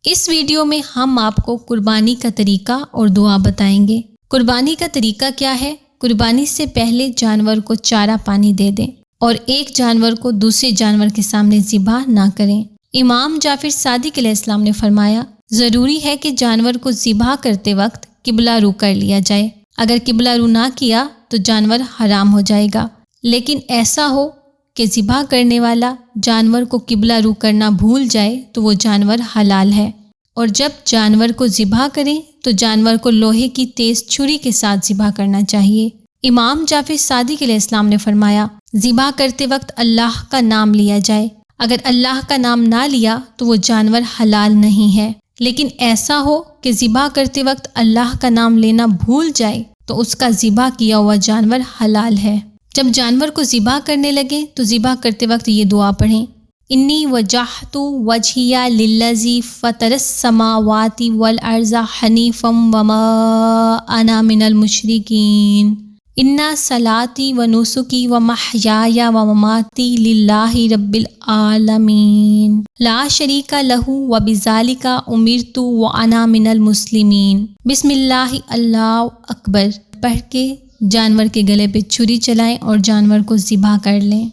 اس video میں ہم آپ کو قربانی کا طریقہ اور دعا بتائیں گے۔ قربانی کا طریقہ کیا ہے؟ قربانی سے پہلے جانور کو چارہ پانی دے دیں اور ایک جانور کو دوسرے جانور کے سامنے ذبح نہ کریں۔ امام جعفر صادق علیہ السلام نے فرمایا، ضروری ہے کہ جانور کو ذبح کرتے وقت قبلہ رو کر لیا جائے۔ اگر قبلہ رو نہ کیا تو جانور حرام ہو جائے گا، لیکن ایسا ہو کہ ذبح کرنے والا جانور کو قبلہ رو کرنا بھول جائے تو وہ جانور حلال ہے۔ اور جب جانور کو ذبح کریں تو جانور کو لوہے کی تیز چھری کے ساتھ ذبح کرنا چاہیے۔ امام جعفر صادق علیہ السلام نے فرمایا، ذبح کرتے وقت اللہ کا نام لیا جائے۔ اگر اللہ کا نام نہ لیا تو وہ جانور حلال نہیں ہے، لیکن ایسا ہو کہ ذبح کرتے وقت اللہ کا نام لینا بھول جائے تو اس کا ذبح کیا ہوا جانور حلال ہے۔ جب جانور کو ذبح کرنے لگیں تو ذبح کرتے وقت یہ دعا پڑھیں، انی وجہت وجہی للذی فطر السماوات والارض حنیفا وما انا من المشرکین، ان صلاتی و نسکی و محیای و مماتی للہ رب العالمین لا شریک لہ و بذالک امرت و انا من المسلمین، بسم اللہ اللہ اکبر پڑھ کے جانور کے گلے پہ چھری چلائیں اور جانور کو ذبح کر لیں۔